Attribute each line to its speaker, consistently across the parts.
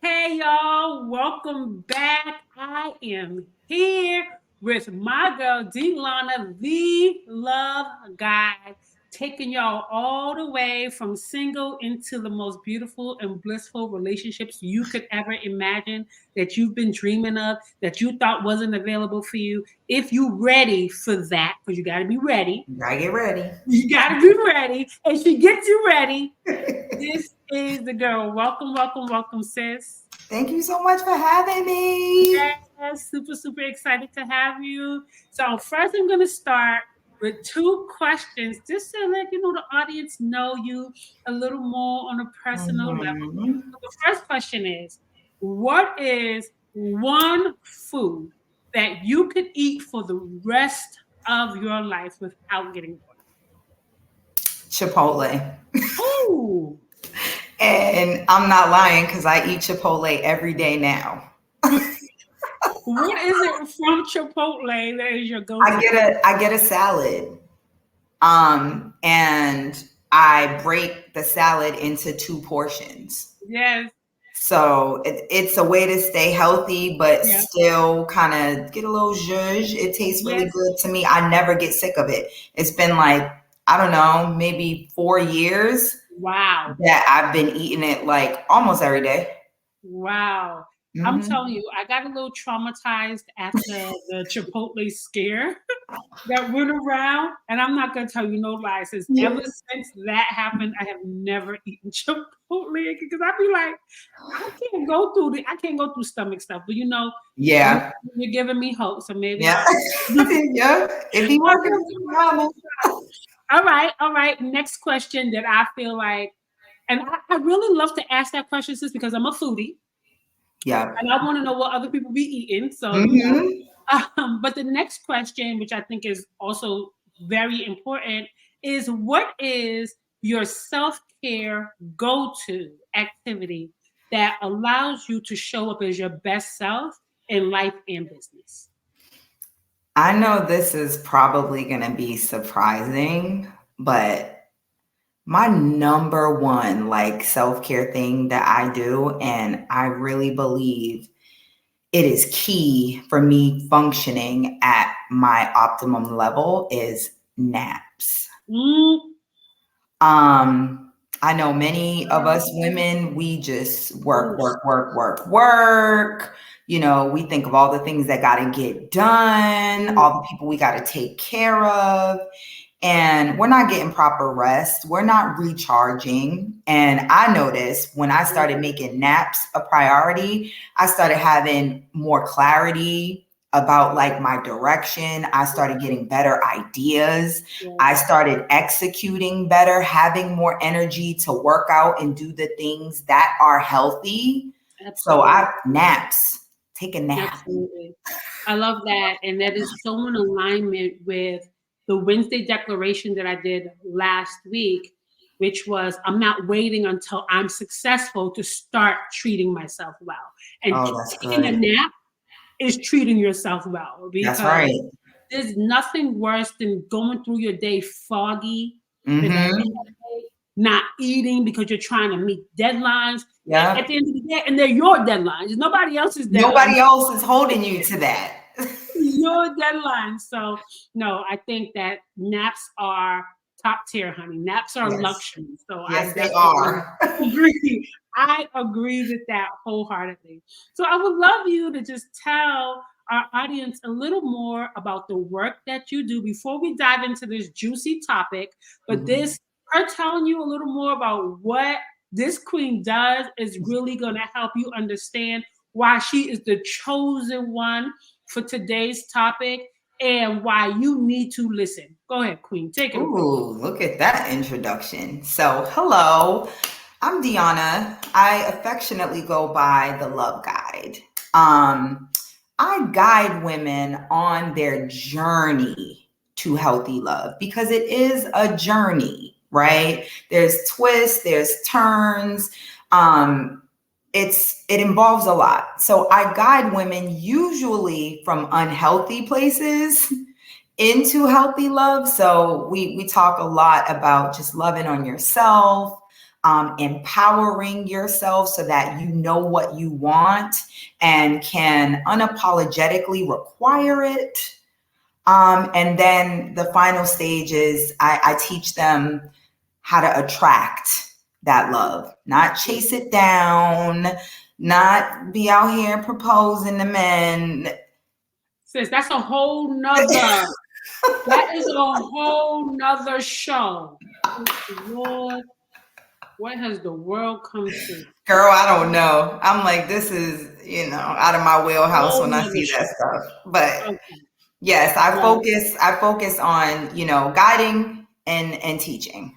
Speaker 1: Hey y'all, welcome back. I am here with my girl D'Ionna, the love guide, taking y'all all the way from single into the most beautiful and blissful relationships you could ever imagine that you've been dreaming of, that you thought wasn't available for you. If you ready for that, because you got to be ready.
Speaker 2: I get ready.
Speaker 1: You got to be ready. And she gets you ready. This is the girl. Welcome, welcome, welcome, sis.
Speaker 2: Thank you so much for having me.
Speaker 1: Yes, super, super excited to have you. So first I'm gonna start with two questions just to let the audience know you a little more on a personal level.
Speaker 2: Mhm.
Speaker 1: So the first question is, what is one food that you could eat for the rest of your life without getting bored?
Speaker 2: Chipotle.
Speaker 1: Oh,
Speaker 2: And I'm not lying because I eat Chipotle every day now.
Speaker 1: what is it from Chipotle that is your
Speaker 2: I
Speaker 1: go-to?
Speaker 2: get a I get a salad. And I break the salad into two portions.
Speaker 1: Yes,
Speaker 2: So it's a way to stay healthy, but
Speaker 1: yeah,
Speaker 2: still kind of get a little zhuzh. It tastes really
Speaker 1: yes.
Speaker 2: good to me. I never get sick of it. It's been like, I don't know, maybe 4 years
Speaker 1: Wow.
Speaker 2: that I've been eating it like almost every day.
Speaker 1: Wow. I'm
Speaker 2: Hmm.
Speaker 1: telling you, I got a little traumatized after the Chipotle scare that went around. And I'm not gonna tell you no lies. Since
Speaker 2: Yeah.
Speaker 1: ever since that happened, I have never eaten Chipotle again because I'd be like, I can't go through stomach stuff. But you
Speaker 2: Yeah.
Speaker 1: you're giving me hope. So maybe
Speaker 2: Yeah.
Speaker 1: I'll
Speaker 2: Yeah. It be
Speaker 1: I'll
Speaker 2: working.
Speaker 1: give it a shot. All right. Next question that I feel like, and I really love to ask that question, sis, because I'm a foodie
Speaker 2: Yeah.
Speaker 1: and I want to know what other people be eating. So,
Speaker 2: Hmm.
Speaker 1: but the next question, which I think is also very important, is what is your self care go to activity that allows you to show up as your best self in life and business?
Speaker 2: I know this is probably going to be surprising, but my number one like self-care thing that I do, and I really believe it is key for me functioning at my optimum level, is naps.
Speaker 1: Mm,
Speaker 2: I know many of us women, we just work,
Speaker 1: yes,
Speaker 2: work, work, work, work. We think of all the things that got to get done, all the people we got to take care of, and we're not getting proper rest. We're not recharging. And I noticed when I started making naps a priority, I started having more clarity about like my direction. I started getting better ideas. I
Speaker 1: yes,
Speaker 2: started executing better, having more energy to work out and do the things that are healthy. So
Speaker 1: absolutely.
Speaker 2: I naps, take a nap.
Speaker 1: Absolutely. I love that. And that is so in alignment with the Wednesday declaration that I did last week, which was I'm not waiting until I'm successful to start treating myself well. And
Speaker 2: Oh, that's
Speaker 1: taking a
Speaker 2: good.
Speaker 1: nap is treating yourself well
Speaker 2: That's
Speaker 1: because
Speaker 2: right.
Speaker 1: there's nothing worse than going through your day foggy with a
Speaker 2: Mm-hmm.
Speaker 1: headache, not eating because you're trying to meet deadlines. At
Speaker 2: Yeah.
Speaker 1: the end of the day, and they're your deadlines, nobody else's deadlines,
Speaker 2: Nobody else is holding you to that.
Speaker 1: your deadlines. So, no, I think that naps are top tier, honey. Naps are
Speaker 2: Yes.
Speaker 1: luxury. So, I
Speaker 2: Yes, they
Speaker 1: definitely
Speaker 2: are.
Speaker 1: agree. I agree with that wholeheartedly. So, I would love you to just tell our audience a little more about the work that you do before we dive into this juicy topic. But
Speaker 2: Mhm.
Speaker 1: this, her telling you a little more about what this queen does is really going to help you understand why she is the chosen one for today's topic and why you need to listen. Go ahead, Queen. Take it away.
Speaker 2: Ooh, look at that introduction. So, hello, I'm Deanna. I affectionately go by the Love Guide. Um, I guide women on their journey to healthy love because it is a journey, right? There's twists, there's turns. Um, it involves a lot. So I guide women usually from unhealthy places into healthy love. So we talk a lot about just loving on yourself, empowering yourself so that you know what you want and can unapologetically require it. And then the final stage is I teach them how to attract that love, not chase it down, not be out here proposing to men.
Speaker 1: Sis, that's a whole nother, that is a whole nother show. Lord, what has the world come to?
Speaker 2: Girl, I don't know. I'm like, this is, out of my wheelhouse
Speaker 1: Whole
Speaker 2: when I
Speaker 1: nother
Speaker 2: see
Speaker 1: show.
Speaker 2: that stuff. But
Speaker 1: Okay.
Speaker 2: yes,
Speaker 1: Well,
Speaker 2: I focus on, guiding and teaching.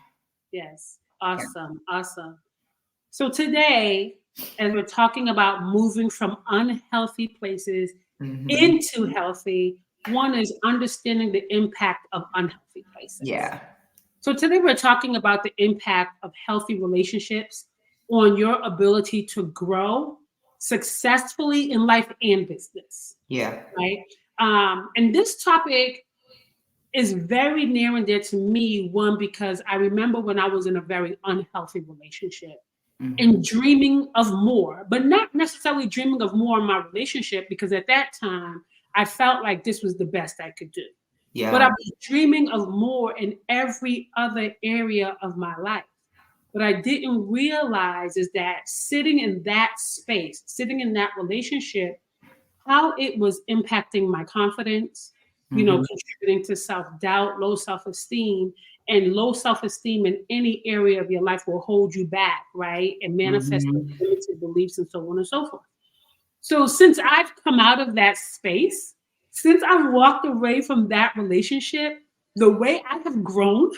Speaker 1: yes. Awesome. Awesome. So today, as we're talking about moving from unhealthy places
Speaker 2: Hmm.
Speaker 1: into healthy, one is understanding the impact of unhealthy places.
Speaker 2: Yeah.
Speaker 1: So today we're talking about the impact of healthy relationships on your ability to grow successfully in life and business,
Speaker 2: Yeah.
Speaker 1: right? And this topic is very near and dear to me, one, because I remember when I was in a very unhealthy relationship
Speaker 2: Hmm.
Speaker 1: and dreaming of more, but not necessarily dreaming of more in my relationship, because at that time I felt like this was the best I could do. But I
Speaker 2: Yeah.
Speaker 1: was dreaming of more in every other area of my life. What I didn't realize is that sitting in that space, sitting in that relationship, how it was impacting my confidence,
Speaker 2: Hmm.
Speaker 1: contributing to self doubt, low self esteem. And low self esteem in any area of your life will hold you back, right? And manifest as
Speaker 2: Hmm.
Speaker 1: limited beliefs and so on and so forth. So, since I've come out of that space, since I've walked away from that relationship, the way I have grown,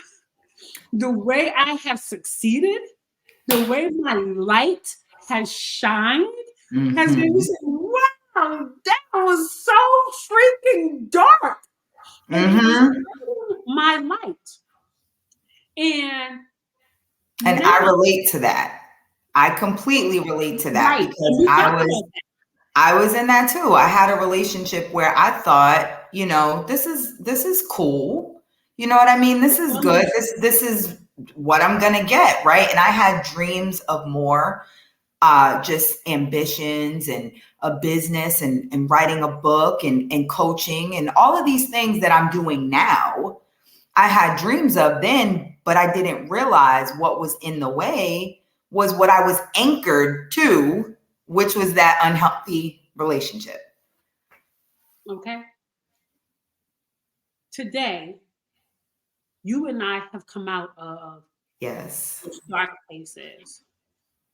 Speaker 1: the way I have succeeded, the way my light has shined has made me
Speaker 2: Hmm.
Speaker 1: say, wow, that was so freaking dark. And it was
Speaker 2: Hmm.
Speaker 1: my light. And
Speaker 2: And
Speaker 1: now,
Speaker 2: I relate to that. I completely relate to that
Speaker 1: right. And
Speaker 2: because
Speaker 1: we
Speaker 2: I
Speaker 1: talked
Speaker 2: was
Speaker 1: about that.
Speaker 2: I was in that too. I had a relationship where I thought, this is cool. You know what I mean? This is good. This is what I'm gonna get, right? And I had dreams of more, just ambitions and a business and writing a book and coaching and all of these things that I'm doing now. I had dreams of then, but I didn't realize what was in the way was what I was anchored to, which was that unhealthy relationship.
Speaker 1: Okay. Today, you and I have come out of
Speaker 2: Yes.
Speaker 1: those dark places,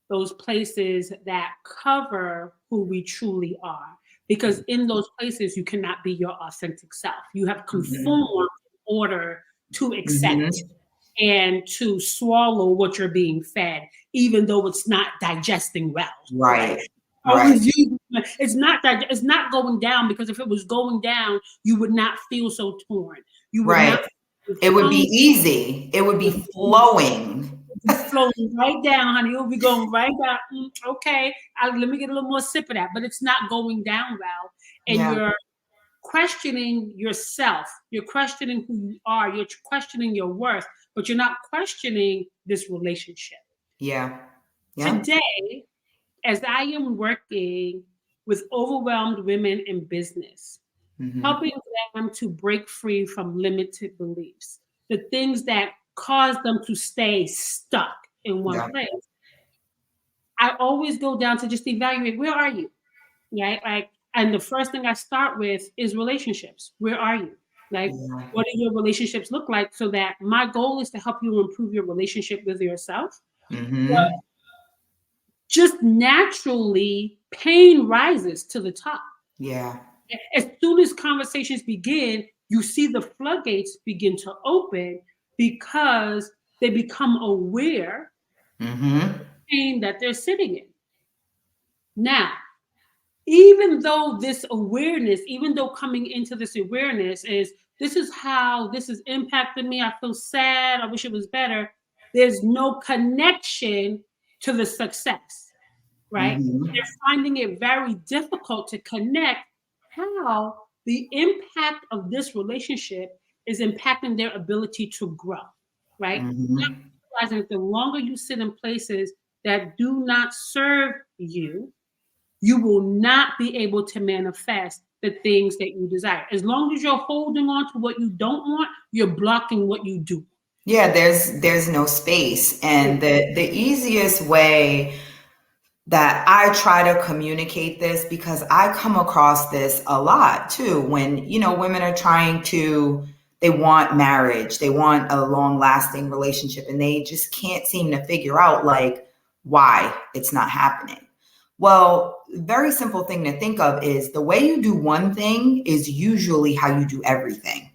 Speaker 1: those places that cover who we truly are. Because in those places, you cannot be your authentic self. You have
Speaker 2: Hmm.
Speaker 1: conformed in order to accept
Speaker 2: Hmm.
Speaker 1: and to swallow what you're being fed, even though it's not digesting well, right?
Speaker 2: Right. Right.
Speaker 1: Always use it's not going down, because if it was going down, you would not feel so torn. You would
Speaker 2: Right.
Speaker 1: not feel
Speaker 2: It would be
Speaker 1: hungry.
Speaker 2: easy. It would be flowing.
Speaker 1: Be flowing right down, honey. It'll be going right down. Okay, let me get a little more sip of that, but it's not going down well, and
Speaker 2: Yeah.
Speaker 1: you're questioning yourself. You're questioning who you are. You're questioning your worth, but you're not questioning this relationship.
Speaker 2: Yeah. Yeah.
Speaker 1: Today, as I am working with overwhelmed women in business,
Speaker 2: Hmm.
Speaker 1: helping them to break free from limited beliefs, the things that cause them to stay stuck in one
Speaker 2: Yeah.
Speaker 1: place, I always go down to just evaluate, where are you? Right? Like, and the first thing I start with is relationships. Where are you? Like,
Speaker 2: Yeah.
Speaker 1: what do your relationships look like? So that my goal is to help you improve your relationship with yourself. But
Speaker 2: Hmm.
Speaker 1: just naturally, pain rises to the top.
Speaker 2: Yeah.
Speaker 1: As soon as conversations begin, you see the floodgates begin to open, because they become aware
Speaker 2: Hmm.
Speaker 1: pain that they're sitting in. Now, even though this awareness, even though coming into this awareness is, this is how this has impacted me, I feel sad, I wish it was better, there's no connection to the success, right?
Speaker 2: Hmm.
Speaker 1: They're finding it very difficult to connect how the impact of this relationship is impacting their ability to grow, right?
Speaker 2: Hmm.
Speaker 1: realizing that the longer you sit in places that do not serve you, you will not be able to manifest the things that you desire. As long as you're holding on to what you don't want, you're blocking what you do.
Speaker 2: Yeah, there's no space. And the easiest way that I try to communicate this, because I come across this a lot too, when, women are trying to, they want marriage, they want a long lasting relationship, and they just can't seem to figure out like why it's not happening. Well, very simple thing to think of is the way you do one thing is usually how you do everything.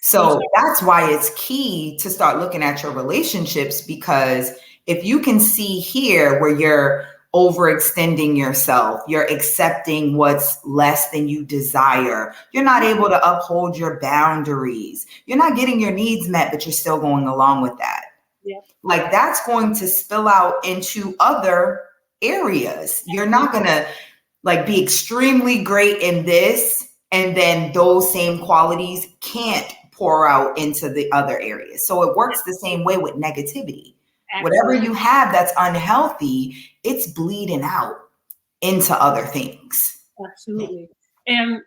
Speaker 2: So that's why it's key to start looking at your relationships, because if you can see here where you're overextending yourself, you're accepting what's less than you desire, you're not able to uphold your boundaries, you're not getting your needs met, but you're still going along with that.
Speaker 1: Yeah.
Speaker 2: Like that's going to spill out into other areas. You're not going to like be extremely great in this, and then those same qualities can't pour out into the other areas. So it works the same way with negativity. Absolutely. Whatever you have that's unhealthy, it's bleeding out into other things.
Speaker 1: Absolutely. And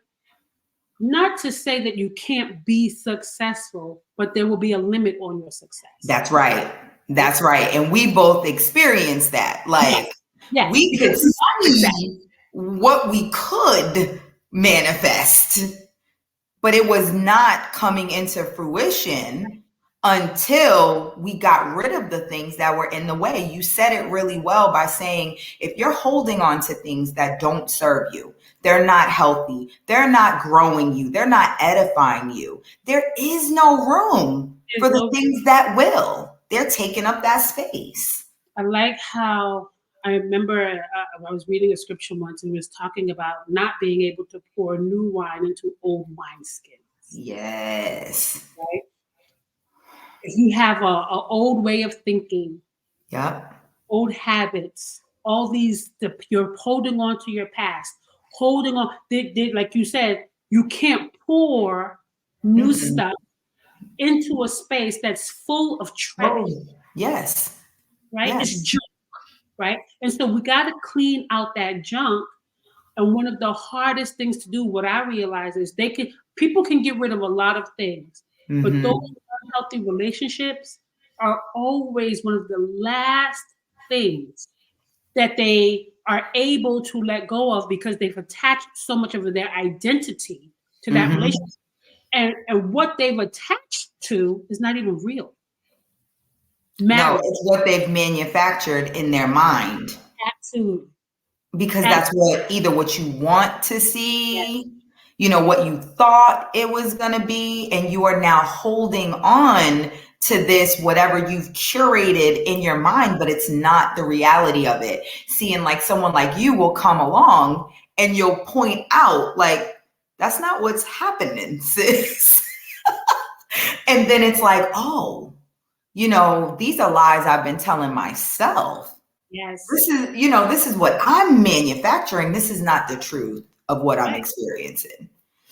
Speaker 1: not to say that you can't be successful, but there will be a limit on your success.
Speaker 2: That's right. That's right. And we both experienced that. Like
Speaker 1: yes.
Speaker 2: We could see what we could manifest, but it was not coming into fruition until we got rid of the things that were in the way. You said it really well by saying, if you're holding on to things that don't serve you, they're not healthy, they're not growing you, they're not edifying you, there is no room for the things that will. They're taking up that space.
Speaker 1: I like how I remember I was reading a scripture once, and it was talking about not being able to pour new wine into old wineskins.
Speaker 2: Yes.
Speaker 1: Right? If you have an old way of thinking, old habits, all these, you're holding on to your past, holding on, like you said, you can't pour new stuff into a space that's full of trash.
Speaker 2: Yes.
Speaker 1: Right?
Speaker 2: Yes.
Speaker 1: It's junk. Right? And so we got to clean out that junk. And one of the hardest things to do, what I realize is people can get rid of a lot of things, but those unhealthy relationships are always one of the last things that they are able to let go of, because they've attached so much of their identity to that relationship. And what they've attached to is not even real.
Speaker 2: No, it's what they've manufactured in their mind.
Speaker 1: Absolutely.
Speaker 2: Because that's what you want to see, what you thought it was going to be, and you are now holding on to this, whatever you've curated in your mind, but it's not the reality of it. Seeing like someone like you will come along and you'll point out like, that's not what's happening, sis. And then it's like, oh, these are lies I've been telling myself.
Speaker 1: Yes.
Speaker 2: This is what I'm manufacturing. This is not the truth of what I'm experiencing.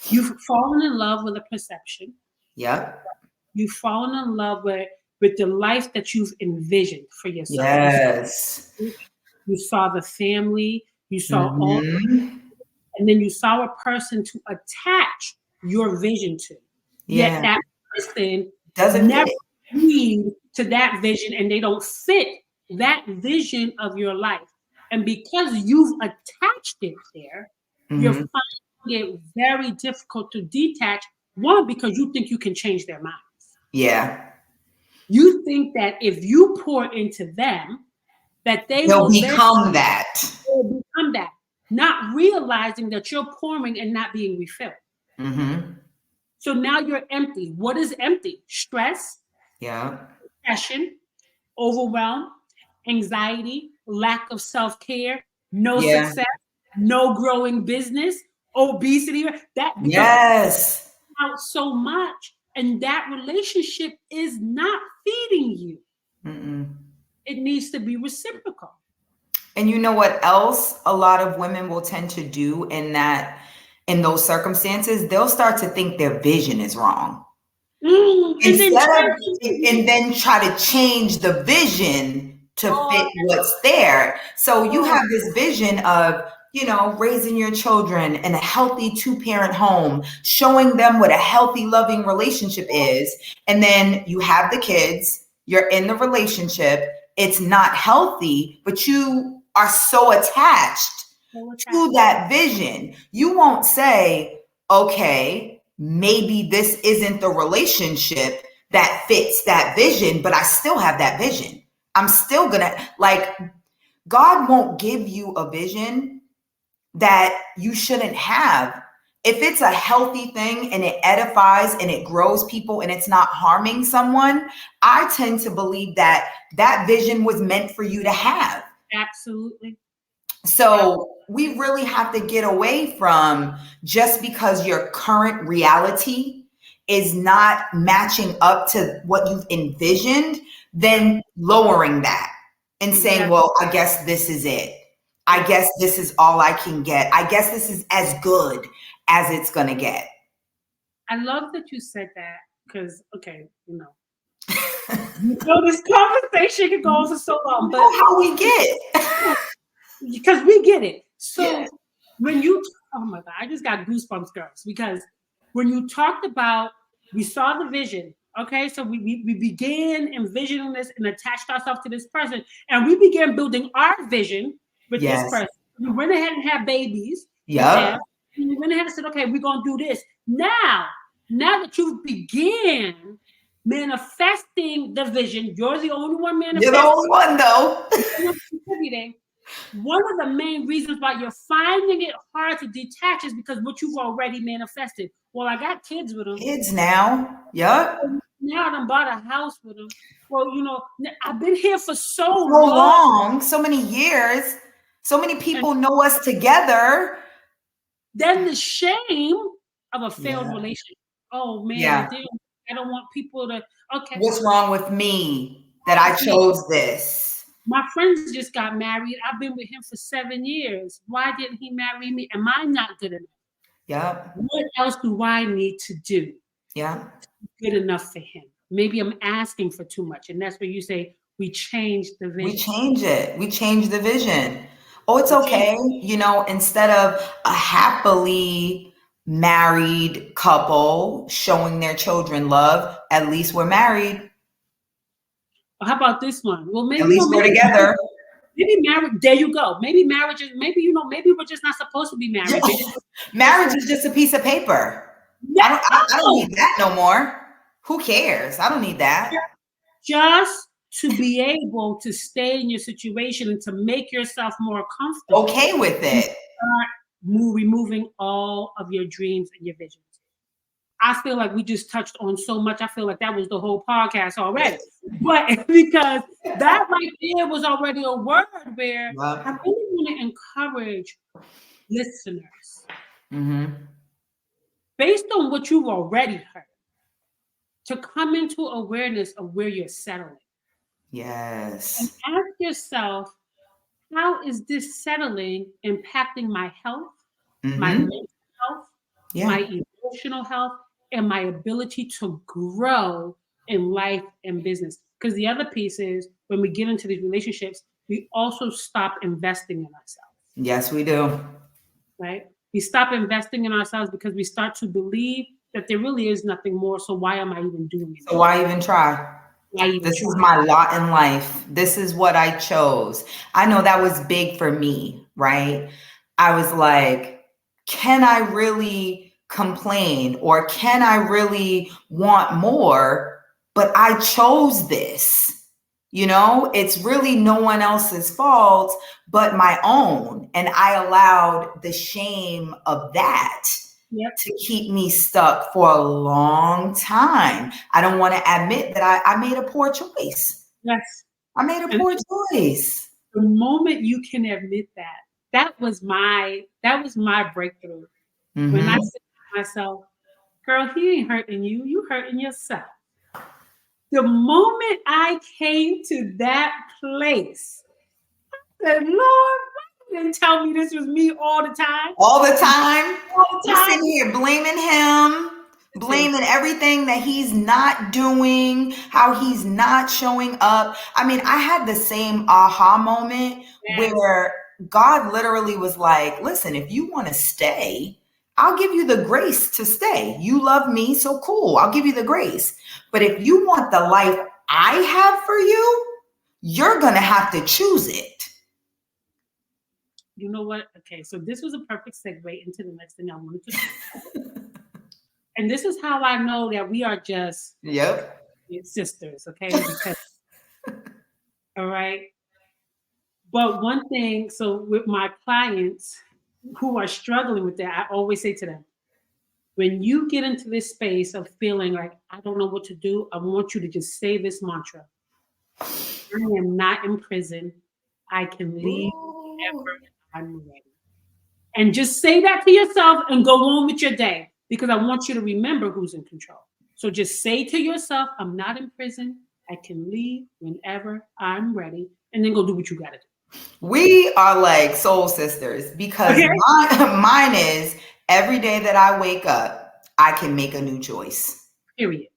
Speaker 1: You've fallen in love with a perception.
Speaker 2: Yep.
Speaker 1: You've fallen in love with the life that you've envisioned for yourself.
Speaker 2: Yes.
Speaker 1: You saw the family, you saw all, and then you saw a person to attach your vision to. Yet that person
Speaker 2: doesn't
Speaker 1: never lead to that vision, and they don't fit that vision of your life. And because you've attached it there, you're finding it very difficult to detach. One, because you think you can change their minds.
Speaker 2: Yeah.
Speaker 1: You think that if you pour into them, that they'll
Speaker 2: become that.
Speaker 1: They'll become that. Not realizing that you're pouring and not being refilled. So now you're empty. What is empty? Stress. Depression, overwhelm, anxiety, lack of self-care, no success, no growing business, obesity. That out so much, and that relationship is not feeding you. It needs to be reciprocal.
Speaker 2: And you know what else a lot of women will tend to do in those circumstances? They'll start to think their vision is wrong.
Speaker 1: And then
Speaker 2: And then try to change the vision to fit what's there. So you have this vision of, raising your children in a healthy 2-parent home, showing them what a healthy, loving relationship is. And then you have the kids, you're in the relationship, it's not healthy, but you are so attached to that vision. You won't say, okay, maybe this isn't the relationship that fits that vision, but I still have that vision. I'm still gonna, God won't give you a vision that you shouldn't have. If it's a healthy thing and it edifies and it grows people and it's not harming someone, I tend to believe that that vision was meant for you to have.
Speaker 1: Absolutely.
Speaker 2: So we really have to get away from just because your current reality is not matching up to what you've envisioned, then lowering that and saying, well, I guess this is it. I guess this is all I can get. I guess this is as good as it's going to get.
Speaker 1: I love that you said that because, this conversation could go on for so long. But
Speaker 2: how we get.
Speaker 1: Because we get it. So when you, oh my God, I just got goosebumps, girls, because when you talked about, we saw the vision, okay? So we began envisioning this and attached ourselves to this person, and we began building our vision with this person. We went ahead and had babies.
Speaker 2: Yeah.
Speaker 1: We went ahead and said, okay, we're going to do this. Now that you began manifesting the vision, you're the only one manifesting.
Speaker 2: You're the only one, though.
Speaker 1: One of the main reasons why you're finding it hard to detach is because what you've already manifested. Well, I got kids with them.
Speaker 2: Kids now. Yep.
Speaker 1: Now I done bought a house with them. Well, I've been here for so long.
Speaker 2: So many years. So many people know us together.
Speaker 1: Then the shame of a failed relationship. Oh, man. I don't want people to, okay.
Speaker 2: What's wrong with me that I chose this?
Speaker 1: My friends just got married. I've been with him for 7 years. Why didn't he marry me? Am I not good enough?
Speaker 2: Yeah.
Speaker 1: What else do I need to do?
Speaker 2: Yeah.
Speaker 1: Good enough for him. Maybe I'm asking for too much. And that's where you say we change the vision.
Speaker 2: We change it. We change the vision. Oh, it's okay. Instead of a happily married couple showing their children love, at least we're married.
Speaker 1: How about this one? Well, maybe
Speaker 2: at least we're together.
Speaker 1: Maybe marriage. There you go. Maybe marriage is. Maybe we're just not supposed to be married.
Speaker 2: Marriage is just a piece of paper. I don't need that no more. Who cares? I don't need that.
Speaker 1: Just to be able to stay in your situation and to make yourself more comfortable.
Speaker 2: Okay with it.
Speaker 1: Removing all of your dreams and your visions. I feel like we just touched on so much. I feel like that was the whole podcast already. But because that right there was already a word where I really want to encourage listeners, based on what you've already heard, to come into awareness of where you're settling.
Speaker 2: Yes.
Speaker 1: And ask yourself, how is this settling impacting my health, my mental health, my emotional health, and my ability to grow in life and business? Because the other piece is when we get into these relationships, we also stop investing in ourselves.
Speaker 2: Yes, we do.
Speaker 1: Right? We stop investing in ourselves because we start to believe that there really is nothing more. So why am I even doing it?
Speaker 2: So why even try? This is my lot in life. This is what I chose. I know that was big for me, right? I was like, can I really complain or can I really want more? But I chose this. It's really no one else's fault but my own. And I allowed the shame of that to keep me stuck for a long time. I don't want to admit that I made a poor choice.
Speaker 1: Yes.
Speaker 2: I made a poor choice.
Speaker 1: The moment you can admit that was my breakthrough. When I said to myself, girl, he ain't hurting you, you hurting yourself. The moment I came to that place, I said, Lord, you didn't tell me this was me all the time.
Speaker 2: All the time. All the time. You're sitting here blaming him, blaming everything that he's not doing, how he's not showing up. I mean, I had the same aha moment where God literally was like, listen, if you want to stay, I'll give you the grace to stay. You love me, so cool. I'll give you the grace. But if you want the life I have for you, you're going to have to choose it.
Speaker 1: You know what? Okay, so this was a perfect segue into the next thing I wanted to say. And this is how I know that we are just sisters, okay? Because, all right. But one thing, so with my clients who are struggling with that, I always say to them, when you get into this space of feeling like, I don't know what to do, I want you to just say this mantra. I am not in prison. I can leave whenever I'm ready. And just say that to yourself and go on with your day, because I want you to remember who's in control. So just say to yourself, I'm not in prison. I can leave whenever I'm ready, and then go do what you got to do.
Speaker 2: We are like soul sisters, because mine is every day that I wake up, I can make a new choice.
Speaker 1: Period.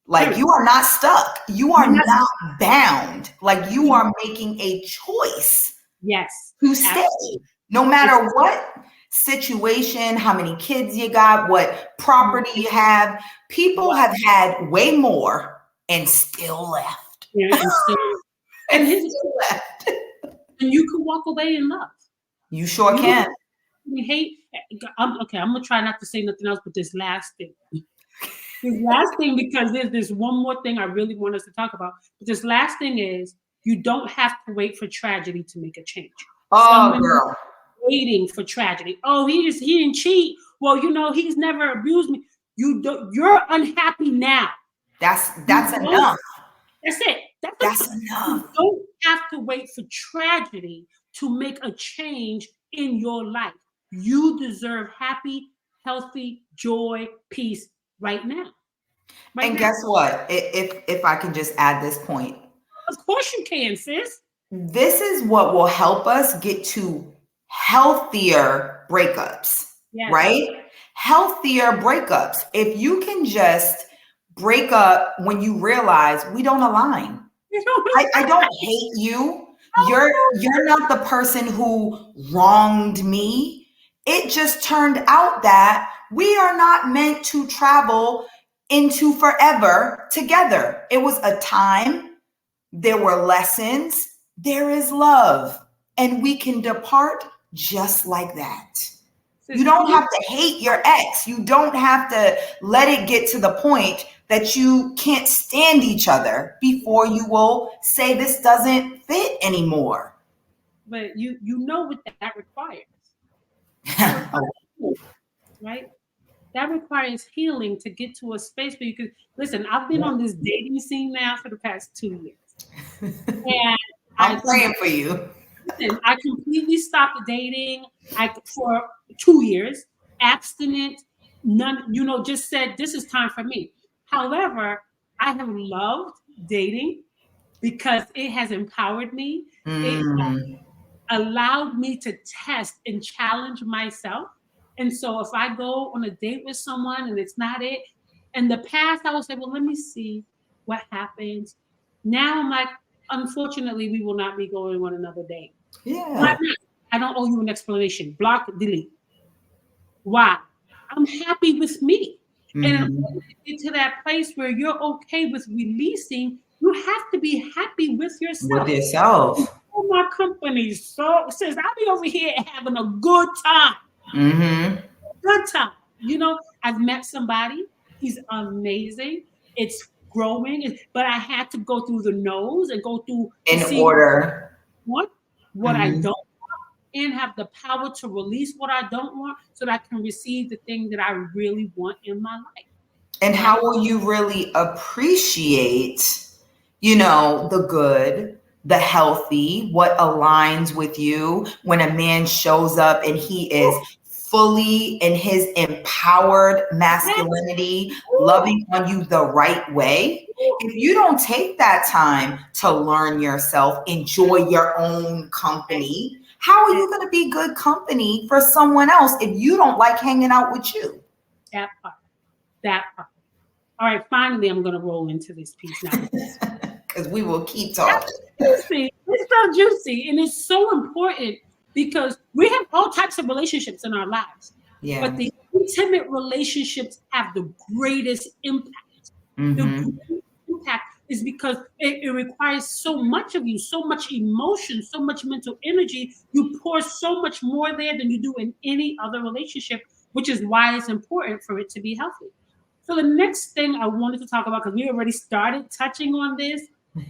Speaker 2: Like, you are not stuck. You are not bound. Like, you are making a choice.
Speaker 1: Yes.
Speaker 2: To stay. Absolutely. No matter what situation, how many kids you got, what property you have. People have had way more and still left.
Speaker 1: Yeah, and still left. And you can walk away in love.
Speaker 2: You sure can.
Speaker 1: We hate. I'm gonna try not to say nothing else but this last thing. This last thing, because there's this one more thing I really want us to talk about. But this last thing is, you don't have to wait for tragedy to make a change.
Speaker 2: Oh, girl.
Speaker 1: Waiting for tragedy. Oh, he didn't cheat. Well, he's never abused me. You're unhappy now.
Speaker 2: That's enough.
Speaker 1: That's it. That's enough. You don't have to wait for tragedy to make a change in your life. You deserve happy, healthy, joy, peace right now.
Speaker 2: Guess what? If I can just add this point.
Speaker 1: Of course you can, sis.
Speaker 2: This is what will help us get to healthier breakups, right? Healthier breakups. If you can just break up when you realize we don't align. I don't hate you. You're not the person who wronged me. It just turned out that we are not meant to travel into forever together. It was a time. There were lessons. There is love. And we can depart just like that. You don't have to hate your ex. You don't have to let it get to the point that you can't stand each other before you will say this doesn't fit anymore.
Speaker 1: But you know what that requires. Right? That requires healing to get to a space where you can listen. I've been on this dating scene now for the past 2 years. And
Speaker 2: I'm praying for you.
Speaker 1: Listen, I completely stopped dating for 2 years, abstinent, none, just said, this is time for me. However, I have loved dating because it has empowered me. It allowed me to test and challenge myself. And so if I go on a date with someone and it's not it, in the past, I would say, well, let me see what happens. Now I'm like, unfortunately, we will not be going on another date.
Speaker 2: Yeah.
Speaker 1: I don't owe you an explanation. Block, delete. Why? I'm happy with me. And in order to get to that place where you're okay with releasing, you have to be happy with yourself.
Speaker 2: With yourself.
Speaker 1: All my company says I'll be over here having a good time. Good time. I've met somebody. He's amazing. It's growing, but I had to go through the no's and go through
Speaker 2: in order
Speaker 1: what I don't want, and have the power to release what I don't want so that I can receive the thing that I really want in my life.
Speaker 2: And how will you really appreciate, the good, the healthy, what aligns with you when a man shows up and he is fully in his empowered masculinity, loving on you the right way? If you don't take that time to learn yourself, enjoy your own company, how are you going to be good company for someone else if you don't like hanging out with you?
Speaker 1: That part. That part. All right, finally, I'm going to roll into this piece now.
Speaker 2: Because we will keep talking.
Speaker 1: Juicy. It's so juicy. And it's so important because we have all types of relationships in our lives.
Speaker 2: Yeah.
Speaker 1: But the intimate relationships have the greatest impact. The greatest impact is because it requires so much of you, so much emotion, so much mental energy. You pour so much more there than you do in any other relationship, which is why it's important for it to be healthy. So the next thing I wanted to talk about, because we already started touching on this,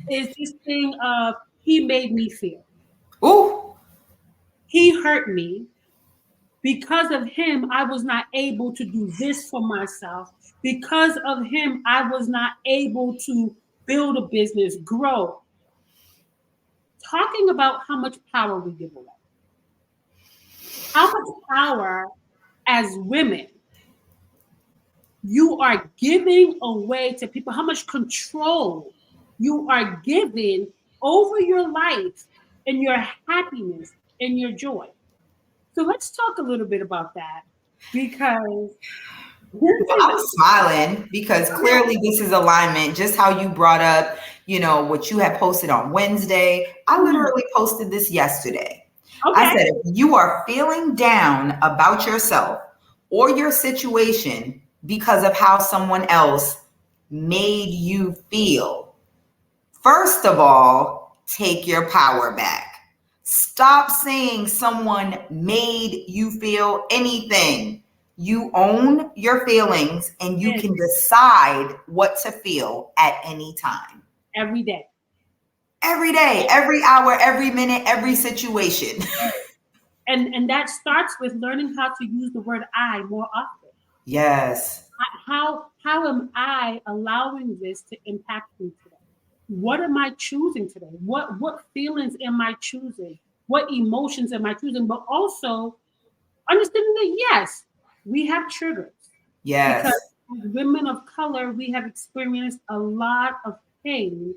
Speaker 1: is this thing of he made me feel.
Speaker 2: Ooh.
Speaker 1: He hurt me. Because of him, I was not able to do this for myself. Because of him, I was not able to build a business, grow. Talking about how much power we give away. How much power as women you are giving away to people, how much control you are giving over your life and your happiness and your joy. So let's talk a little bit about that because
Speaker 2: Well, I'm smiling because clearly this is alignment. Just how you brought up, what you had posted on Wednesday. I literally posted this yesterday.
Speaker 1: Okay.
Speaker 2: I said, if you are feeling down about yourself or your situation because of how someone else made you feel, first of all, take your power back. Stop saying someone made you feel anything. You own your feelings and you can decide what to feel at any time.
Speaker 1: Every day.
Speaker 2: Every day, every hour, every minute, every situation.
Speaker 1: And that starts with learning how to use the word I more often.
Speaker 2: Yes.
Speaker 1: How am I allowing this to impact me today? What am I choosing today? What feelings am I choosing? What emotions am I choosing? But also understanding that yes, we have triggers.
Speaker 2: Yes.
Speaker 1: Because as women of color, we have experienced a lot of pain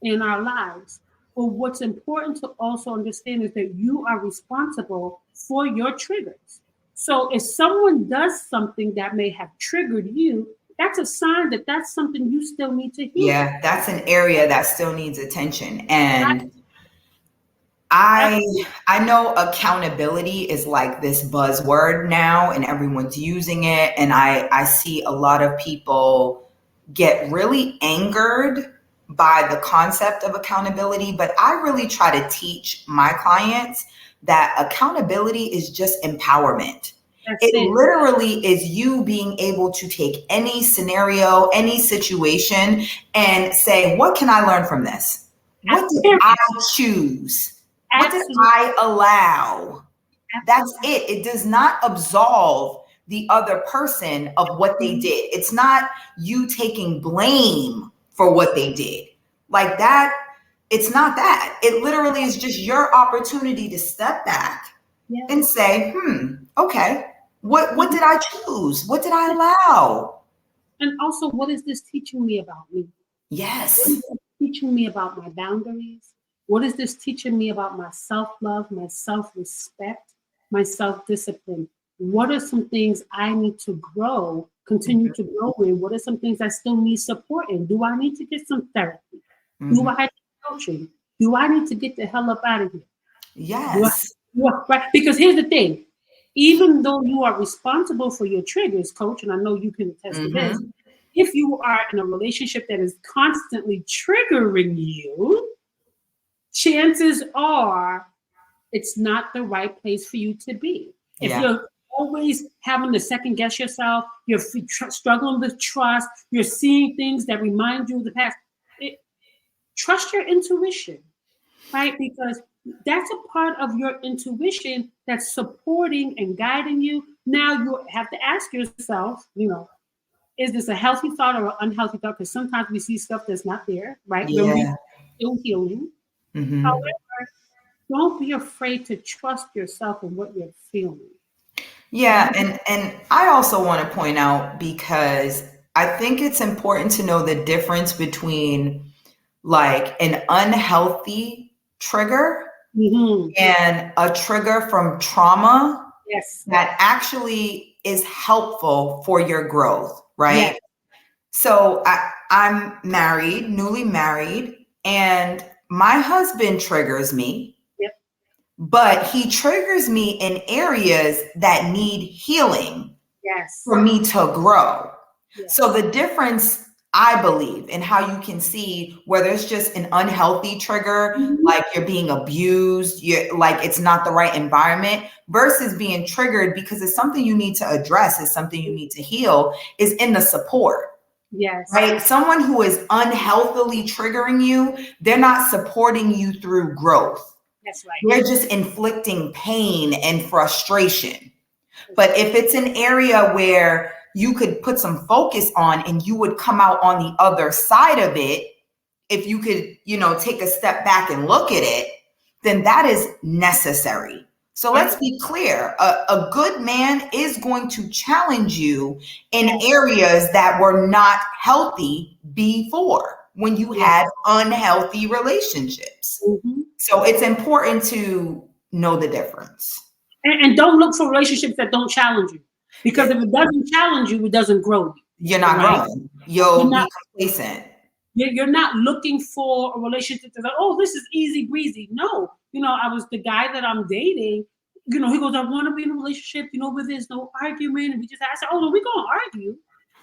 Speaker 1: in our lives. But what's important to also understand is that you are responsible for your triggers. So if someone does something that may have triggered you, that's a sign that that's something you still need to heal.
Speaker 2: Yeah, that's an area that still needs attention. And I know accountability is like this buzzword now and everyone's using it. And I see a lot of people get really angered by the concept of accountability, but I really try to teach my clients that accountability is just empowerment. It literally is you being able to take any scenario, any situation and say, what can I learn from this? What did I choose? What did I allow? That's it. It does not absolve the other person of what they did. It's not you taking blame for what they did. Like that, it's not that. It literally is just your opportunity to step back and say, okay, what did I choose? What did I allow?
Speaker 1: And also, what is this teaching me about me?
Speaker 2: Yes.
Speaker 1: What is this teaching me about my boundaries? What is this teaching me about my self-love, my self-respect, my self-discipline? What are some things I need to grow, continue to grow in? What are some things I still need support in? Do I need to get some therapy? Do I need coaching? Do I need to get the hell up out of here?
Speaker 2: Yes.
Speaker 1: Right? Because here's the thing. Even though you are responsible for your triggers, coach, and I know you can attest to this, if you are in a relationship that is constantly triggering you, chances are it's not the right place for you to be. If you're always having to second guess yourself, you're struggling with trust, you're seeing things that remind you of the past, trust your intuition, right? Because that's a part of your intuition that's supporting and guiding you. Now you have to ask yourself, is this a healthy thought or an unhealthy thought? Because sometimes we see stuff that's not there, right?
Speaker 2: Yeah.
Speaker 1: When we're still healing. However, don't be afraid to trust yourself and what you're feeling.
Speaker 2: Yeah, and I also want to point out, because I think it's important to know the difference between like an unhealthy trigger and a trigger from trauma that actually is helpful for your growth. right?
Speaker 1: Yes.
Speaker 2: So I'm married, newly married, and my husband triggers me,
Speaker 1: Yep.
Speaker 2: but he triggers me in areas that need healing
Speaker 1: Yes.
Speaker 2: for me to grow.
Speaker 1: Yes.
Speaker 2: So the difference, I believe, in how you can see whether it's just an unhealthy trigger, like you're being abused, you're like it's not the right environment, versus being triggered because it's something you need to address, it's something you need to heal, is in the support.
Speaker 1: Yes.
Speaker 2: Right? Someone who is unhealthily triggering you, they're not supporting you through growth.
Speaker 1: That's right.
Speaker 2: They're just inflicting pain and frustration. But if it's an area where you could put some focus on and you would come out on the other side of it, if you could, take a step back and look at it, then that is necessary. So let's be clear. A good man is going to challenge you in areas that were not healthy before, when you had unhealthy relationships. So it's important to know the difference.
Speaker 1: And don't look for relationships that don't challenge you. Because if it doesn't challenge you, it doesn't grow you.
Speaker 2: You're not growing. You'll be complacent.
Speaker 1: You're not looking for a relationship that's like, oh, this is easy breezy. No. I was the guy that I'm dating. He goes, I want to be in a relationship, where there's no argument. And I said, oh, no, we're going to argue.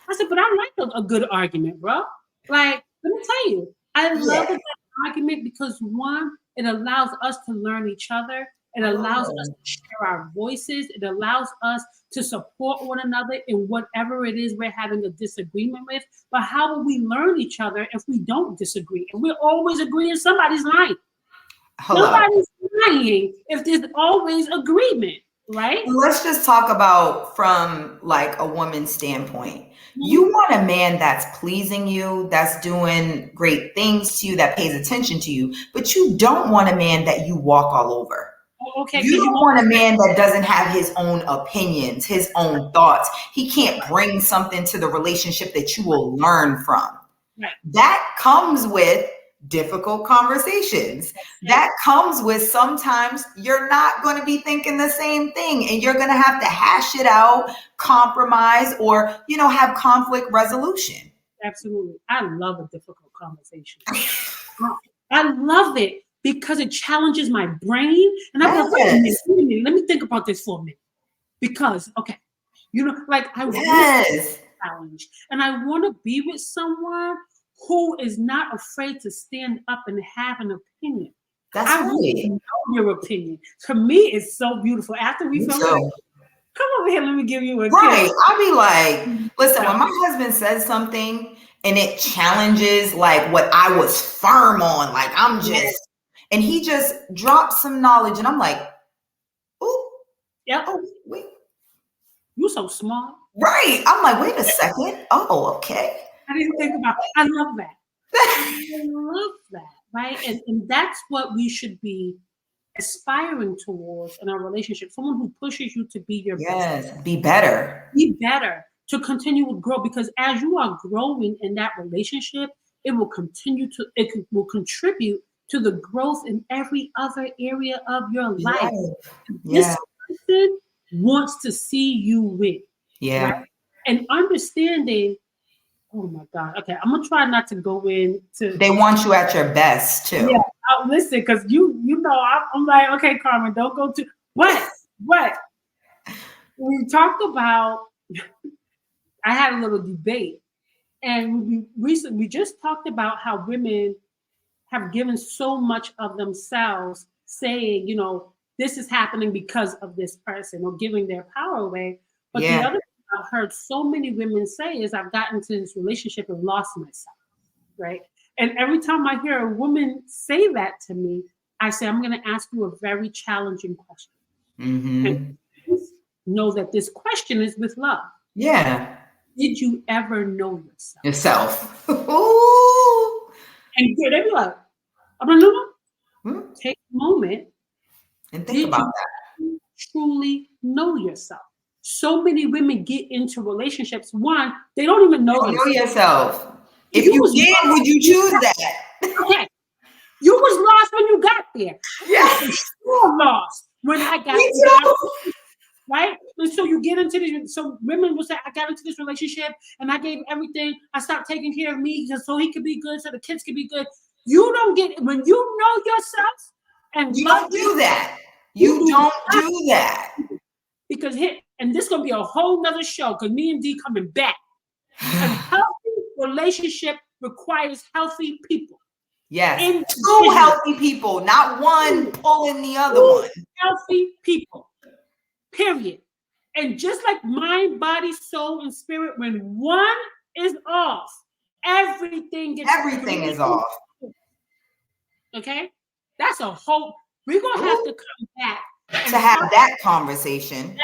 Speaker 1: I said, but I like a good argument, bro. Like, let me tell you, I love a good argument because, one, it allows us to learn each other. It allows us to share our voices. It allows us to support one another in whatever it is we're having a disagreement with. But how will we learn each other if we don't disagree? And we're always agreeing somebody's lying. Nobody's lying if there's always agreement, right?
Speaker 2: Let's just talk about from like a woman's standpoint. You want a man that's pleasing you, that's doing great things to you, that pays attention to you, but you don't want a man that you walk all over.
Speaker 1: Okay.
Speaker 2: You don't want a man that doesn't have his own opinions, his own thoughts. He can't bring something to the relationship that you will learn from.
Speaker 1: Right.
Speaker 2: That comes with difficult conversations. That comes with sometimes you're not going to be thinking the same thing and you're going to have to hash it out, compromise, or, have conflict resolution.
Speaker 1: Absolutely. I love a difficult conversation. I love it because it challenges my brain. And I'm like, wait a minute, let me think about this for a minute. Because, I want to challenge and I want to be with someone who is not afraid to stand up and have an opinion.
Speaker 2: I
Speaker 1: really know your opinion. To me, it's so beautiful. After we finish, come over here, let me give you a kiss.
Speaker 2: I'll be like, listen, when my husband says something and it challenges like what I was firm on, like I'm just, and he just drops some knowledge and I'm like, ooh, oh, wait.
Speaker 1: You're so smart.
Speaker 2: Right. I'm like, wait a second. Oh, okay.
Speaker 1: I didn't think about it. I love that. I love that, right? And that's what we should be aspiring towards in our relationship. Someone who pushes you to be your best.
Speaker 2: Be better.
Speaker 1: Be better, to continue to grow. Because as you are growing in that relationship, it will contribute to the growth in every other area of your life. This person wants to see you win.
Speaker 2: Yeah.
Speaker 1: Right? And understanding, oh my God. Okay, I'm gonna try not to go into.
Speaker 2: They want you at your best too.
Speaker 1: Yeah, listen, because I'm like, okay, Carmen, don't go to what? We talked about. I had a little debate, and we just talked about how women have given so much of themselves, saying, this is happening because of this person, or giving their power away. But the other thing I've heard so many women say is, I've gotten into this relationship and lost myself, right? And every time I hear a woman say that to me, I say, I'm going to ask you a very challenging question. And know that this question is with love.
Speaker 2: Yeah.
Speaker 1: Did you ever know yourself?
Speaker 2: Yourself. Ooh.
Speaker 1: And they be like, I'm going to take a moment
Speaker 2: and think about that.
Speaker 1: You truly know yourself. So many women get into relationships. One, they don't even know
Speaker 2: yourself. If you did, would you choose that?
Speaker 1: Okay. You was lost when you got there.
Speaker 2: Yes.
Speaker 1: You were lost when I got there. Right? And so you get into this. So women will say, I got into this relationship and I gave everything. I stopped taking care of me so he could be good, so the kids could be good. You don't get, when you know yourself and
Speaker 2: You don't do that. You don't do that.
Speaker 1: Because and this is going to be a whole nother show because me and D coming back. A healthy relationship requires healthy people.
Speaker 2: Yes. Two healthy people, not one pulling the other one.
Speaker 1: Healthy people. Period. And just like mind, body, soul, and spirit, when one is off, everything
Speaker 2: is off.
Speaker 1: Okay? That's a whole, we're going to have to come back
Speaker 2: to have that conversation.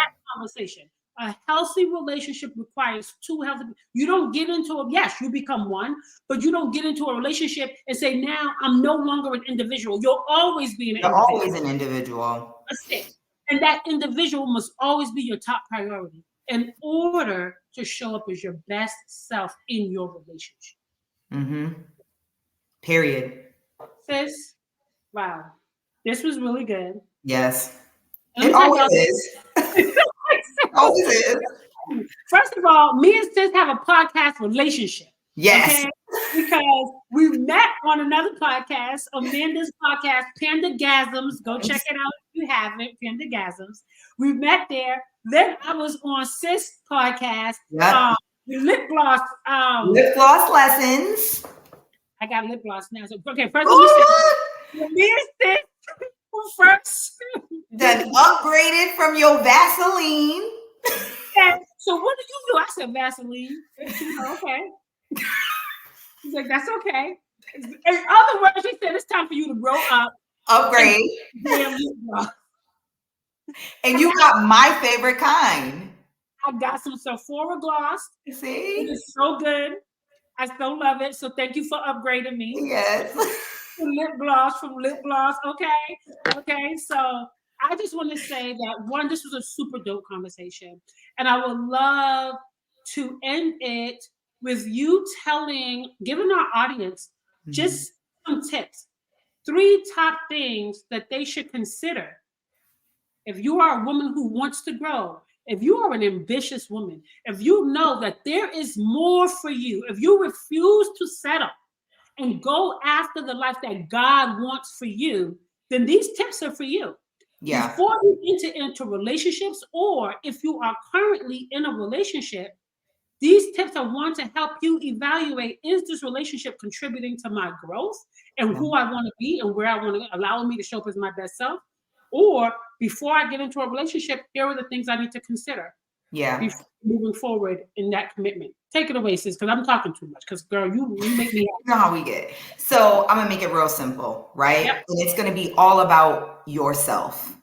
Speaker 1: A healthy relationship requires two healthy. You don't get into a, yes, you become one, but you don't get into a relationship and say, now I'm no longer an individual. You'll always be an individual.
Speaker 2: You're always an individual.
Speaker 1: That's it. And that individual must always be your top priority in order to show up as your best self in your relationship.
Speaker 2: Mm-hmm. Period.
Speaker 1: Sis, wow. This was really good.
Speaker 2: Yes. It always is. Always is.
Speaker 1: First of all, me and Sis have a podcast relationship.
Speaker 2: Yes.
Speaker 1: Okay? Because we met on another podcast, Amanda's podcast, Pandagasms. Go check it out if you haven't, Pandagasms. We met there. Then I was on Sis' podcast, lip gloss.
Speaker 2: Lip gloss lessons.
Speaker 1: I got lip gloss now. So, okay, first me and Sis first.
Speaker 2: Then upgraded from your Vaseline.
Speaker 1: Okay, so what did you do? I said Vaseline. Okay. He's like, that's okay. In other words, she said it's time for you to grow up.
Speaker 2: Upgrade. And you got my favorite kind.
Speaker 1: I got some Sephora gloss.
Speaker 2: See?
Speaker 1: It is so good. I still love it. So thank you for upgrading me.
Speaker 2: Yes.
Speaker 1: Lip gloss from Lip Gloss. Okay. So I just want to say that one, this was a super dope conversation. And I would love to end it with you giving our audience just some tips. 3 top things that they should consider. If you are a woman who wants to grow, if you are an ambitious woman, if you know that there is more for you, if you refuse to settle and go after the life that God wants for you, then these tips are for you.
Speaker 2: Yeah.
Speaker 1: Before you enter into relationships, or if you are currently in a relationship, these tips are one to help you evaluate, is this relationship contributing to my growth and who I want to be and where I want to allow me to show up as my best self? Or before I get into a relationship, here are the things I need to consider.
Speaker 2: Yeah.
Speaker 1: Before moving forward in that commitment. Take it away, sis, because I'm talking too much. Because, girl, you make me.
Speaker 2: You know how we get. So I'm going to make it real simple, right? Yep. And it's going to be all about yourself.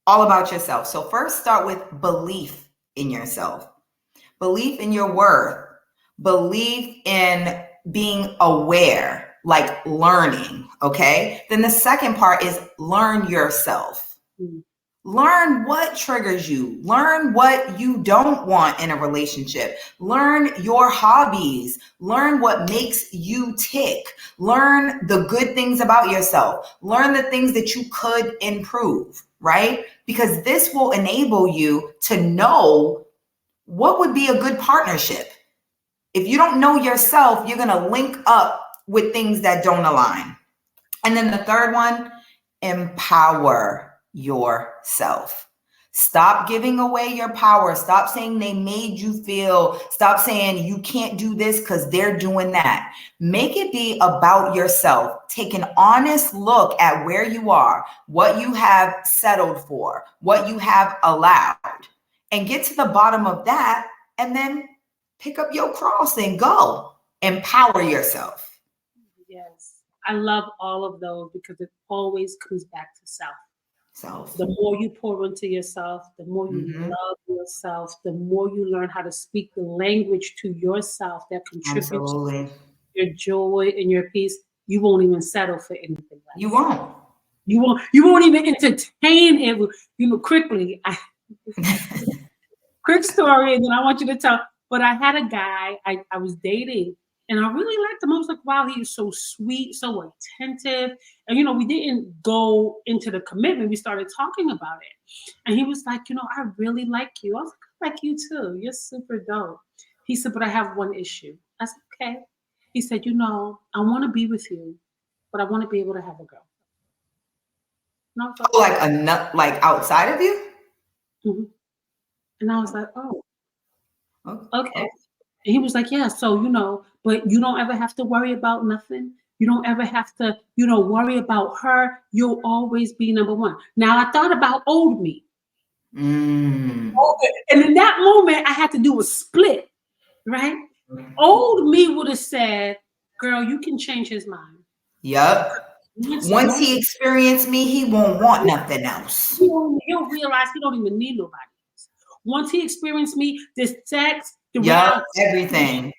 Speaker 2: All about yourself. So first start with belief in yourself. Belief in your worth. Belief in being aware, like learning, okay? Then the second part is learn yourself. Mm-hmm. Learn what triggers you. Learn what you don't want in a relationship. Learn your hobbies. Learn what makes you tick. Learn the good things about yourself. Learn the things that you could improve, right? Because this will enable you to know what would be a good partnership. If you don't know yourself, you're going to link up with things that don't align. And then the third one, empower yourself. Stop giving away your power. Stop saying they made you feel. Stop saying you can't do this because they're doing that. Make it be about yourself. Take an honest look at where you are, what you have settled for, what you have allowed, and get to the bottom of that, and then pick up your cross and go. Empower yourself.
Speaker 1: Yes. I love all of those because it always comes back to self.
Speaker 2: Self.
Speaker 1: The more you pour into yourself, the more you love yourself, the more you learn how to speak the language to yourself that contributes to your joy and your peace, you won't even settle for anything less.
Speaker 2: You won't.
Speaker 1: You won't even entertain it. Quickly. Quick story, and then I want you to tell. But I had a guy I was dating, And I really liked him. I was like, wow, he is so sweet, so attentive. And, we didn't go into the commitment. We started talking about it. And he was like, I really like you. I was like, I like you too. You're super dope. He said, but I have one issue. I said, okay. He said, I want to be with you, but I want to be able to have a girl. And I was like,
Speaker 2: Oh, like a nut, like outside of you?
Speaker 1: mhm. And I was like, oh, okay.
Speaker 2: Okay.
Speaker 1: And he was like, yeah, so, but you don't ever have to worry about nothing. You don't ever have to, worry about her. You'll always be number one. Now, I thought about old me.
Speaker 2: Mm.
Speaker 1: And in that moment, I had to do a split, right? Old me would have said, girl, you can change his mind.
Speaker 2: Yep. Once he experienced me, he won't want nothing else.
Speaker 1: He'll realize he don't even need nobody else. Once he experienced me, this sex, the
Speaker 2: everything.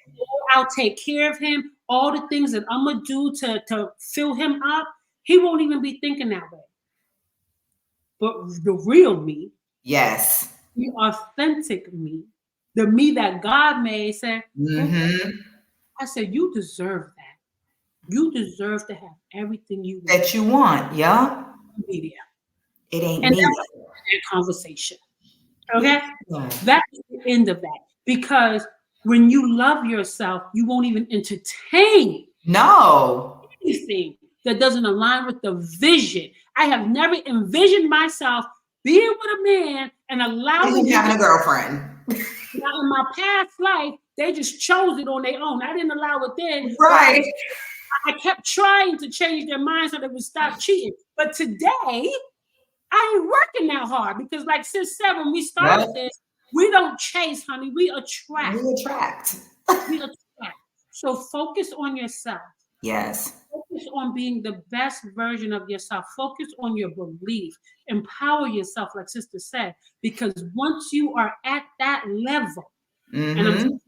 Speaker 1: I'll take care of him. All the things that I'm gonna do to fill him up, he won't even be thinking that way. But the real me,
Speaker 2: yes,
Speaker 1: the authentic me, the me that God made, said,
Speaker 2: mm-hmm.
Speaker 1: I said, you deserve that. You deserve to have everything you want.
Speaker 2: That you want, yeah.
Speaker 1: Media.
Speaker 2: It ain't
Speaker 1: and
Speaker 2: me.
Speaker 1: That was that conversation. Okay,
Speaker 2: Yeah.
Speaker 1: that's the end of that. Because when you love yourself, you won't even entertain anything that doesn't align with the vision. I have never envisioned myself being with a man and allowing him
Speaker 2: having a girlfriend.
Speaker 1: Now, in my past life, they just chose it on their own. I didn't allow it then.
Speaker 2: Right.
Speaker 1: I kept trying to change their mind so they would stop cheating. But today, I ain't working that hard because, like since 7, we started this. We don't chase, honey. We attract.
Speaker 2: We attract.
Speaker 1: So focus on yourself.
Speaker 2: Yes.
Speaker 1: Focus on being the best version of yourself. Focus on your belief. Empower yourself, like Sister said, because once you are at that level, and I'm saying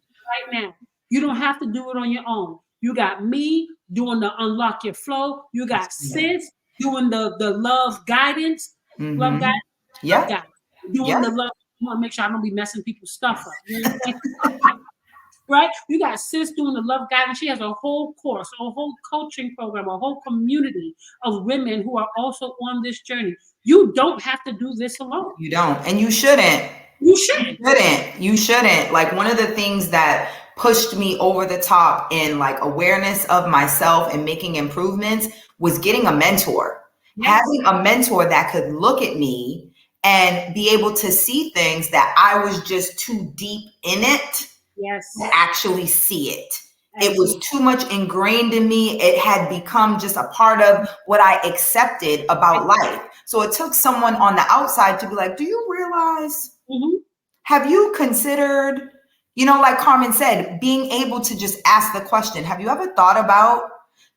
Speaker 1: right now, you don't have to do it on your own. You got me doing the unlock your flow. You got sis doing the love guidance. Love guidance.
Speaker 2: Yeah.
Speaker 1: Doing the love. I want to make sure I don't be messing people's stuff up. You know what I'm saying? Right? You got sis doing the love guidance. She has a whole course, a whole coaching program, a whole community of women who are also on this journey. You don't have to do this alone.
Speaker 2: You don't. And you shouldn't. You shouldn't. Like, one of the things that pushed me over the top in like awareness of myself and making improvements was getting a mentor. Yes. Having a mentor that could look at me and be able to see things that I was just too deep in it to actually see it. It was too much ingrained in me. It had become just a part of what I accepted about life. So it took someone on the outside to be like, do you realize, have you considered, like Carmen said, being able to just ask the question, have you ever thought about,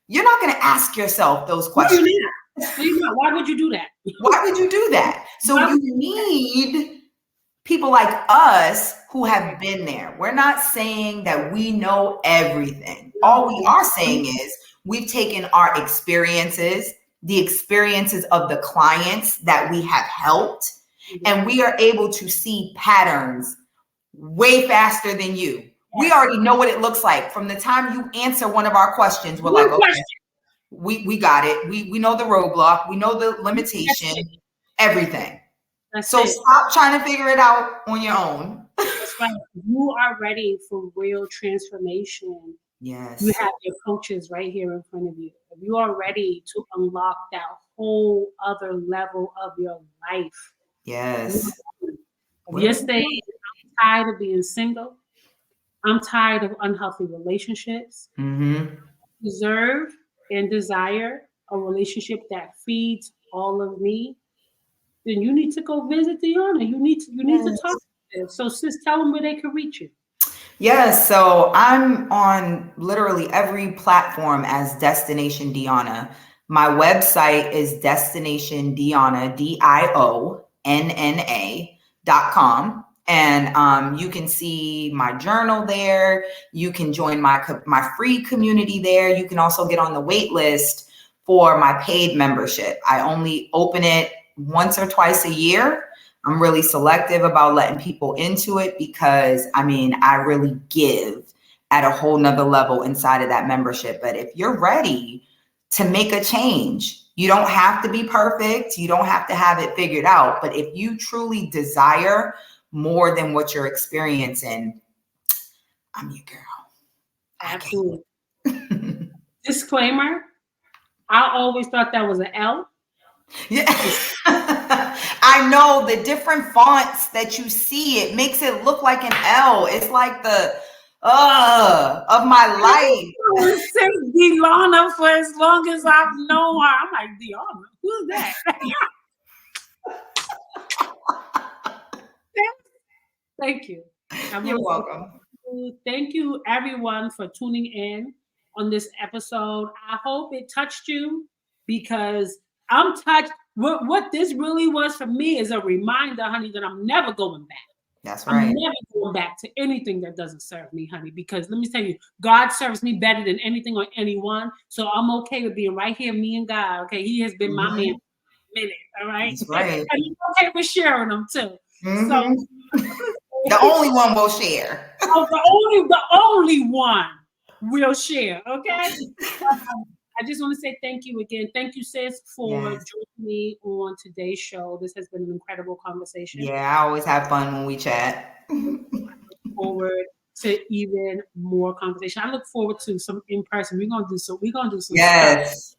Speaker 2: you're not going to ask yourself those questions.
Speaker 1: Why would you do that?
Speaker 2: Why would you do that? So you need people like us who have been there. We're not saying that we know everything. All we are saying is we've taken our experiences, the experiences of the clients that we have helped, and we are able to see patterns way faster than you. We already know what it looks like. From the time you answer one of our questions, we're like, okay, we got it. We know the roadblock. We know the limitation, everything. Stop trying to figure it out on your own.
Speaker 1: That's right. You are ready for real transformation.
Speaker 2: Yes.
Speaker 1: You have your coaches right here in front of you. If you are ready to unlock that whole other level of your life.
Speaker 2: Yes.
Speaker 1: You're saying, I'm tired of being single. I'm tired of unhealthy relationships. Deserve and desire a relationship that feeds all of me. Then you need to go visit D'Ionna. You need to talk to them. So sis, tell them where they can reach you.
Speaker 2: Yes, so I'm on literally every platform as Destination D'Ionna. My website is Destination D'Ionna, DIONNA.com. And you can see my journal there. You can join my free community there. You can also get on the wait list for my paid membership. I only open it once or twice a year. I'm really selective about letting people into it because I really give. at a whole nother level inside of that membership. But if you're ready to make a change, you don't have to be perfect. You don't have to have it figured out. But if you truly desire more than what you're experiencing, I'm your girl.
Speaker 1: Absolutely. Disclaimer, I always thought that was an L.
Speaker 2: Yeah. I know the different fonts that you see, it makes it look like an L. It's like the of my life.
Speaker 1: I say D'Ionna for as long as I've known her. I'm like, D'Ionna, who's that? Thank you.
Speaker 2: You're welcome.
Speaker 1: Thank you, everyone, for tuning in on this episode. I hope it touched you because I'm touched. What this really was for me is a reminder, honey, that I'm never going back.
Speaker 2: That's right.
Speaker 1: I'm never going back to anything that doesn't serve me, honey, because let me tell you, God serves me better than anything or anyone. So I'm okay with being right here, me and God. Okay. He has been my man for a minute. All right.
Speaker 2: That's right.
Speaker 1: And he's okay with sharing them too. So
Speaker 2: the only one will share.
Speaker 1: The only one will share. Okay. I just want to say thank you again. Thank you, sis, for joining me on today's show. This has been an incredible conversation.
Speaker 2: Yeah, I always have fun when we chat.
Speaker 1: I look forward to even more conversation. I look forward to some in person. We're gonna do some
Speaker 2: yes.
Speaker 1: stuff.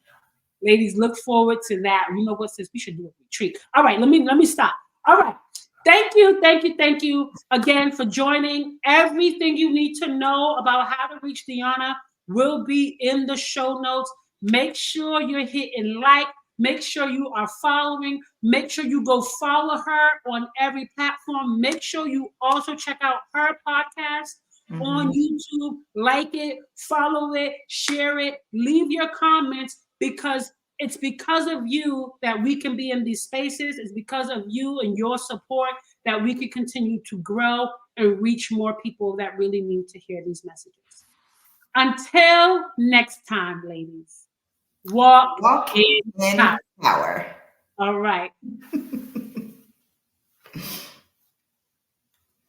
Speaker 1: Ladies, look forward to that. You know what, sis? We should do a retreat. All right, let me stop. All right. Thank you again for joining. Everything you need to know about how to reach D'Ionna will be in the show notes. Make sure you're hitting like. Make sure you are following. Make sure you go follow her on every platform. Make sure you also check out her podcast on YouTube. Like it, follow it, share it, leave your comments because it's because of you that we can be in these spaces. It's because of you and your support that we can continue to grow and reach more people that really need to hear these messages. Until next time, ladies, walk in power. All right.